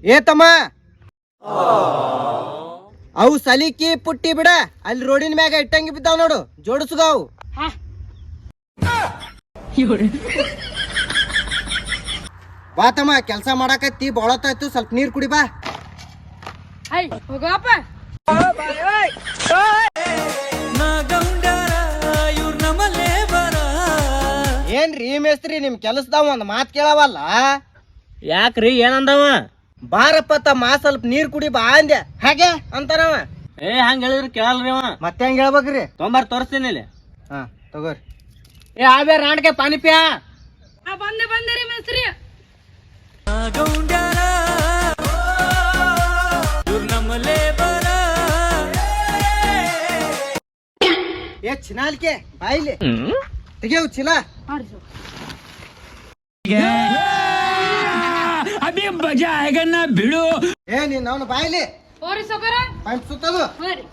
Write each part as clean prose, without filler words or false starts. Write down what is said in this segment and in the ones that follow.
ಏತಮ್ಮ ಅವು ಸಲಿಕಿ ಪುಟ್ಟಿ ಬಿಡ ಅಲ್ಲಿ ರೋಡಿನ ಮ್ಯಾಗ ಇಟ್ಟಂಗಿ ಬಿದ್ದಾವ್ ನೋಡು ಜೋಡಿಸುಗಾವು ಬಾತಮ್ಮ ಕೆಲ್ಸ ಮಾಡಾಕತ್ತಿ ಬಾಳತ್ತಾಯ್ತು ಸ್ವಲ್ಪ ನೀರ್ ಕುಡಿ ಬಾ ಹೋಗಪ್ಪ ಏನ್ರಿ ಮೇಸ್ತ್ರಿ ನಿಮ್ ಕೆಲಸದಾವ ಒಂದ್ ಮಾತ್ ಕೇಳವಲ್ಲ ಯಾಕ್ರಿ ಏನಂದವ ಬಾರಪ್ಪ ತಮ್ಮ ಸ್ವಲ್ಪ ನೀರ್ ಕುಡಿ ಬಾ ಅಂದೆ ಹಾಗೆ ಅಂತಾನವ ಹಂಗ ಹೇಳಿದ್ರಿ ಕೇಳಲ್ರಿ ಅವ ಮತ್ತೆ ಹೆಂಗ್ ಹೇಳ್ಬೇಕ್ರಿ ತೋರಿಸ್ತೀನಿ ಇಲ್ಲಿ ಹಾ ತಗೋರಿ ಆಬೇ ರಾಂಡ್ಕೆ ಪಾನಿ ಪಿಯಾ ಬಂದೆ ರೀ ಮೇಸ್ತ್ರಿ ಏ ಚಿನಾಲ್ಕೆ ಬಾಯಿಲಿ ತೆಗೆವು ಚೀಲ ಅಭಿ ಮಜಾ ಆಗ ಬಿಡು ಏ ನೀನ್ ಅವನು ಬಾಯಿಲಿ ಹೋರಿ ಸೌಕರ ಪಂಚ್ ಸುತ್ತದು ಹೋರಿ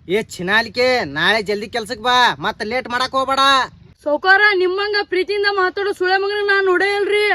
ಏ ಚಿನಾಲಿಕೆ ನಾಳೆ ಜಲ್ದಿ ಕೆಲ್ಸಕ್ ಬಾ ಮತ್ತ ಲೇಟ್ ಮಾಡಕ್ ಹೋಗ್ಬೇಡ ಸೌಕರ ನಿಮ್ಮಂಗ ಪ್ರೀತಿಯಿಂದ ಮಾತಾಡೋ ಸುಳೆ ಮಗನ ನಾನ್ ನೋಡೇ ಇಲ್ರಿ